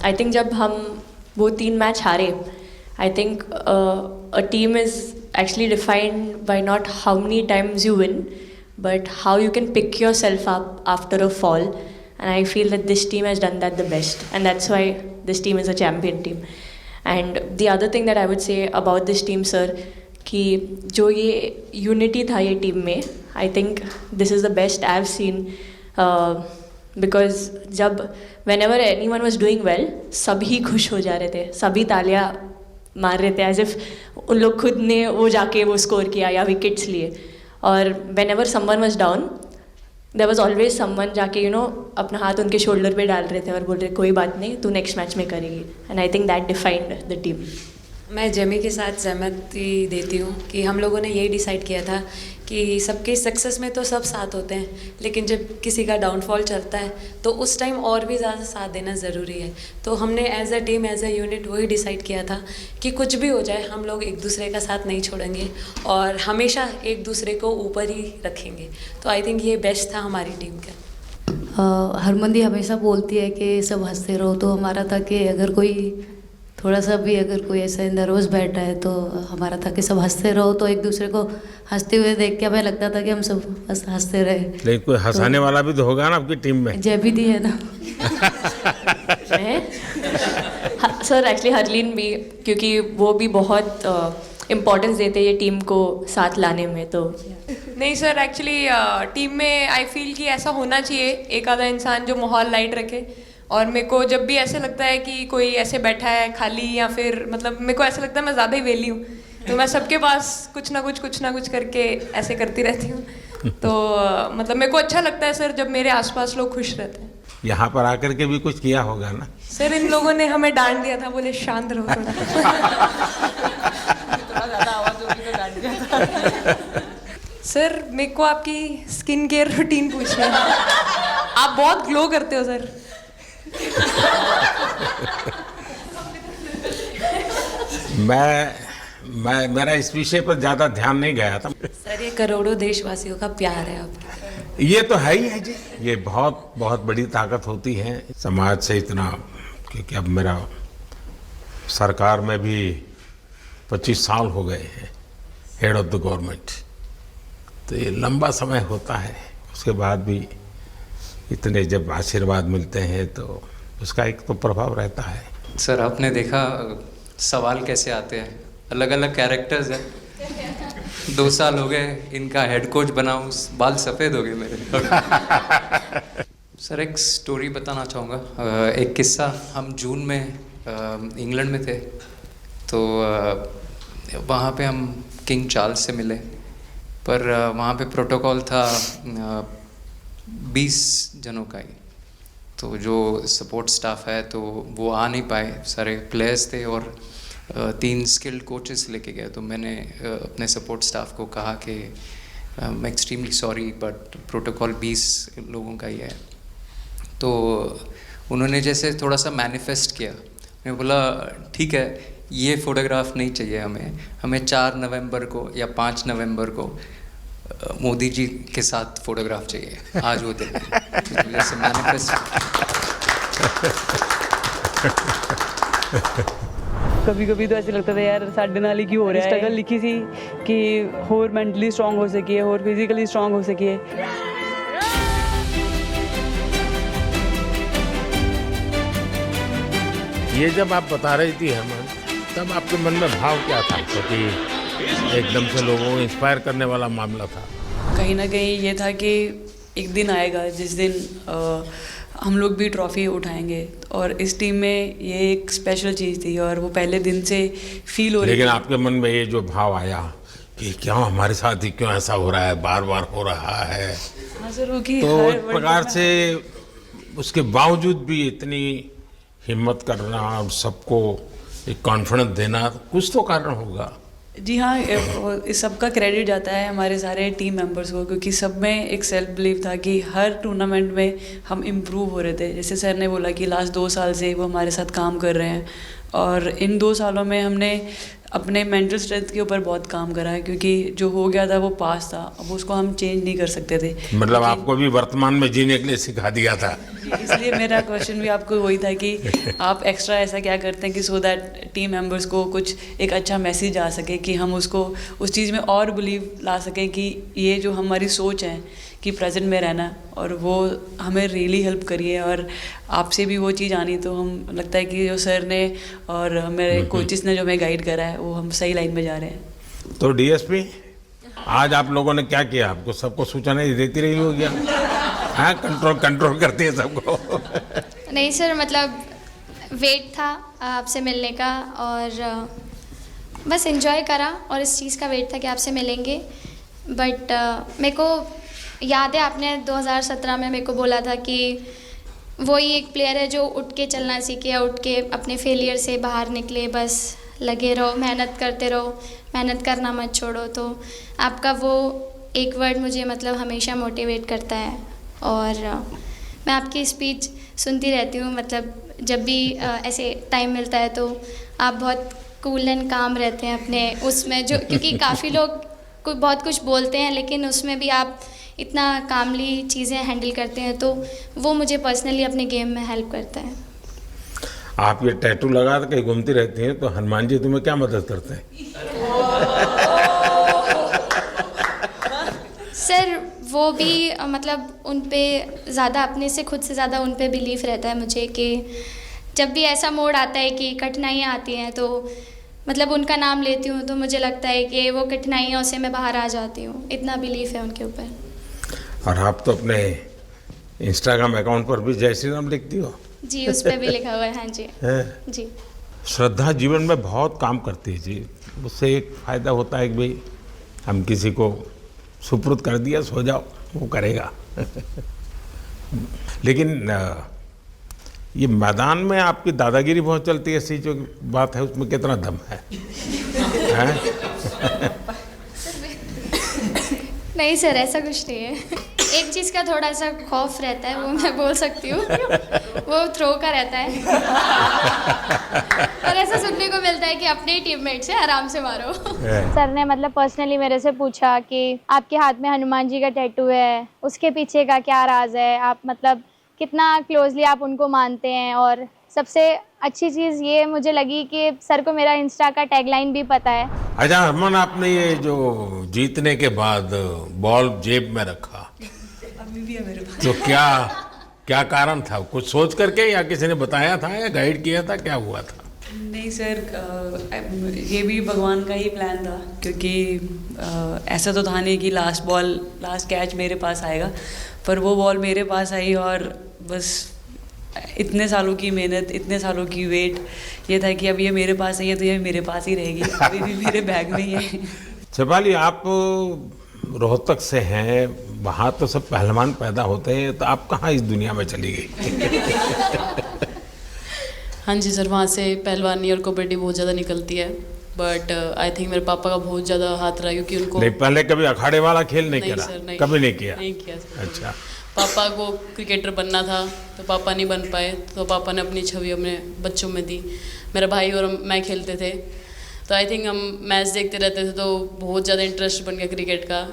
I think जब हम वो 3 मैच हारे, I think a team is actually defined by not how many times you win, but how you can pick yourself up after a fall. And I feel that this team has done that the best, and that's why this team is a champion team. And the other thing that I would say about this team, sir, कि जो ये unity था ये team में, I think this is the best I've seen. Because जब whenever anyone was doing well, सभी खुश हो जा रहे थे, सभी तालियां मार रहे थे, एज इफ उन लोग खुद ने वो जाके वो स्कोर किया या विकेट्स लिए. और whenever someone was down, there was always someone जाके अपना हाथ उनके शोल्डर पे डाल रहे थे और बोल रहे कोई बात नहीं, तू नेक्स्ट मैच में करेगी. And I think that defined the team. मैं जेमी के साथ सहमति देती हूँ कि हम लोगों ने यही डिसाइड किया था कि सबकी सक्सेस में तो सब साथ होते हैं, लेकिन जब किसी का डाउनफॉल चलता है तो उस टाइम और भी ज़्यादा साथ देना ज़रूरी है. तो हमने as a team, as a unit वही डिसाइड किया था कि कुछ भी हो जाए हम लोग एक दूसरे का साथ नहीं छोड़ेंगे और हमेशा एक दूसरे को ऊपर ही रखेंगे. तो आई थिंक ये बेस्ट था हमारी टीम का. हरमंदी हमेशा बोलती है कि सब हंसते रहो, तो हमारा था कि अगर कोई थोड़ा सा भी अगर कोई ऐसा नर्वस बैठा है तो हमारा था कि सब हंसते रहो. तो एक दूसरे को हंसते हुए देख के हमें लगता था कि हम सब बस हंसते रहे. लेकिन कोई हंसाने वाला भी तो होगा ना आपकी टीम में. जय भी दी है ना. सर एक्चुअली हरलीन भी, क्योंकि वो भी बहुत इम्पोर्टेंस देते हैं ये टीम को साथ लाने में. तो नहीं सर, एक्चुअली टीम में आई फील कि ऐसा होना चाहिए एक आधा इंसान जो माहौल लाइट रखे. और मेरे को जब भी ऐसे लगता है कि कोई ऐसे बैठा है खाली, या फिर मतलब मेरे को ऐसा लगता है मैं ज़्यादा ही वेली हूँ, तो मैं सबके पास कुछ ना कुछ करके ऐसे करती रहती हूँ. तो मतलब मेरे को अच्छा लगता है सर जब मेरे आसपास लोग खुश रहते हैं. यहाँ पर आकर के भी कुछ किया होगा ना सर? इन लोगों ने हमें डांट दिया था, बोले शांत रहो थोड़ा. सर मेरे को आपकी स्किन केयर रूटीन पूछनी है. आप बहुत ग्लो करते हो सर. मेरा इस विषय पर ज़्यादा ध्यान नहीं गया था. सर ये करोड़ों देशवासियों का प्यार है आपके. ये तो है ही है जी, ये बहुत बहुत बड़ी ताकत होती है समाज से. इतना क्योंकि अब मेरा सरकार में भी 25 साल हो गए हैं हेड ऑफ द गवर्नमेंट, तो ये लंबा समय होता है. उसके बाद भी इतने जब आशीर्वाद मिलते हैं तो उसका एक तो प्रभाव रहता है. सर आपने देखा सवाल कैसे आते हैं, अलग अलग कैरेक्टर्स हैं. 2 साल हो गए इनका हेड कोच बनाऊं, बाल सफ़ेद हो गए मेरे. सर एक स्टोरी बताना चाहूँगा. एक किस्सा, हम जून में इंग्लैंड में थे, तो वहाँ पे हम किंग चार्ल्स से मिले, पर वहाँ पे प्रोटोकॉल था 20 जनों का ही. तो जो सपोर्ट स्टाफ है तो वो आ नहीं पाए, सारे प्लेयर्स थे और 3 स्किल्ड कोचेस लेके गए. तो मैंने अपने सपोर्ट स्टाफ को कहा कि I am extremely sorry but protocol 20 लोगों का ही है. तो उन्होंने जैसे थोड़ा सा मैनिफेस्ट किया. मैं बोला ठीक है, ये फ़ोटोग्राफ नहीं चाहिए हमें 4 नवंबर को या 5 नवंबर को मोदी जी के साथ फोटोग्राफ चाहिए. आज वो दिन जैसे मैनिफेस्ट. कभी कभी तो ऐसे लगता था यार साढ़े नाल ही क्यों हो रहा है. स्ट्रगल लिखी थी कि होर मेंटली स्ट्रॉन्ग हो सकिए, होर फिजिकली स्ट्रॉन्ग हो सकिए. ये जब आप बता रही थी हेमंत, तब आपके मन में भाव क्या था? क्योंकि एकदम से लोगों को इंस्पायर करने वाला मामला था. कहीं ना कहीं ये था कि एक दिन आएगा जिस दिन हम लोग भी ट्रॉफी उठाएंगे, और इस टीम में ये एक स्पेशल चीज़ थी और वो पहले दिन से फील हो रही. लेकिन आपके मन में ये जो भाव आया कि क्यों हमारे साथ ही क्यों ऐसा हो रहा है, बार बार हो रहा है. हाँ सर, वो कि तो एक प्रकार से उसके बावजूद भी इतनी हिम्मत करना और सबको एक कॉन्फिडेंस देना, कुछ तो कारण होगा. जी हाँ, इस सब का क्रेडिट जाता है हमारे सारे टीम मेंबर्स को, क्योंकि सब में एक सेल्फ बिलीव था कि हर टूर्नामेंट में हम इम्प्रूव हो रहे थे. जैसे सर ने बोला कि लास्ट 2 साल से वो हमारे साथ काम कर रहे हैं, और इन 2 सालों में हमने अपने मेंटल स्ट्रेंथ के ऊपर बहुत काम करा है, क्योंकि जो हो गया था वो पास था, अब उसको हम चेंज नहीं कर सकते थे। मतलब आपको भी वर्तमान में जीने के लिए सिखा दिया था। इसलिए मेरा क्वेश्चन भी आपको वही था कि आप एक्स्ट्रा ऐसा क्या करते हैं कि सो दैट टीम मेंबर्स को कुछ एक अच्छा मैसेज आ सके, कि हम उसको उस चीज़ में और बिलीव ला सकें कि ये जो हमारी सोच है कि प्रेजेंट में रहना, और वो हमें रियली हेल्प करी है। और आपसे भी वो चीज़ आनी, तो हम लगता है कि जो सर ने और मेरे कोचेस ने जो हमें गाइड करा है वो हम सही लाइन में जा रहे हैं। तो डीएसपी, आज आप लोगों ने क्या किया? आपको सबको सूचना देती रही हो क्या? हाँ, कंट्रोल करती है सबको। नहीं सर, मतलब वेट था आपसे मिलने का और बस एंजॉय करा, और इस चीज़ का वेट था कि आपसे मिलेंगे। बट मेरे को याद है आपने 2017 में मेरे को बोला था कि वही एक प्लेयर है जो उठ के चलना सीखे, या उठ के अपने फेलियर से बाहर निकले, बस लगे रहो, मेहनत करते रहो, मेहनत करना मत छोड़ो। तो आपका वो एक वर्ड मुझे मतलब हमेशा मोटिवेट करता है, और मैं आपकी स्पीच सुनती रहती हूँ। मतलब जब भी ऐसे टाइम मिलता है तो आप बहुत कूल एंड काम रहते हैं अपने उसमें, जो क्योंकि काफ़ी लोग बहुत कुछ बोलते हैं, लेकिन उसमें भी आप इतना कामली चीज़ें हैंडल करते हैं, तो वो मुझे पर्सनली अपने गेम में हेल्प करता है। आप ये टैटू लगा के कहीं घूमती रहती हैं, तो हनुमान जी तुम्हें क्या मदद करते हैं? सर वो भी मतलब उन पे ज़्यादा, अपने से खुद से ज़्यादा उन पे बिलीफ रहता है मुझे, कि जब भी ऐसा मोड़ आता है कि कठिनाइयाँ आती हैं, तो मतलब उनका नाम लेती हूँ तो मुझे लगता है कि वो कठिनाइयों से मैं बाहर आ जाती हूँ। इतना बिलीफ है उनके ऊपर। और आप तो अपने इंस्टाग्राम अकाउंट पर भी जय श्री राम लिखती हो। जी, उस पर भी लिखा हुआ है। हाँ जी। है? जी। श्रद्धा जीवन में बहुत काम करती है जी। उससे एक फ़ायदा होता है कि भाई हम किसी को सुपुर्द कर दिया, सो जाओ, वो करेगा। लेकिन ये मैदान में आपकी दादागिरी बहुत चलती है, ऐसी जो बात है उसमें कितना दम है? नहीं सर, ऐसा कुछ नहीं है। एक चीज़ का थोड़ा सा खौफ रहता है, वो मैं बोल सकती हूँ, वो थ्रो का रहता है। और ऐसा सुनने को मिलता है कि अपने ही टीममेट से आराम से मारो। सर ने मतलब पर्सनली मेरे से पूछा कि आपके हाथ में हनुमान जी का टैटू है, उसके पीछे का क्या राज है, आप मतलब कितना क्लोजली आप उनको मानते हैं। और सबसे अच्छी चीज़ ये मुझे लगी कि सर को मेरा इंस्टा का टैगलाइन भी पता है। अच्छा हरमन, आपने ये जो जीतने के बाद बॉल जेब में रखा, अभी भी है मेरे पास। तो क्या कारण था? कुछ सोच करके, या किसी ने बताया था, या गाइड किया था, क्या हुआ था? नहीं सर, ये भी भगवान का ही प्लान था, क्योंकि ऐसा तो था नहीं कि लास्ट कैच मेरे पास आएगा, पर वो बॉल मेरे पास आई, और बस इतने सालों की मेहनत, इतने सालों की वेट, ये था कि अब ये मेरे पास आई है तो ये मेरे पास ही रहेगी, अभी भी मेरे बैग में ही है। शेफाली, आप रोहतक से हैं, वहाँ तो सब पहलवान पैदा होते हैं, तो आप कहाँ इस दुनिया में चली गई? हाँ जी सर, वहाँ से पहलवानी और कबड्डी बहुत ज़्यादा निकलती है, बट आई थिंक मेरे पापा का बहुत ज़्यादा हाथ रहा, क्योंकि उनको नहीं, पहले कभी अखाड़े वाला खेल नहीं खेला? सर, नहीं, कभी नहीं किया? नहीं किया सर। अच्छा। पापा को क्रिकेटर बनना था तो पापा नहीं बन पाए, तो पापा ने अपनी छवि अपने बच्चों में दी। मेरा भाई और मैं खेलते थे, तो आई थिंक हम मैच देखते रहते थे, तो बहुत ज़्यादा इंटरेस्ट बन गया क्रिकेट का।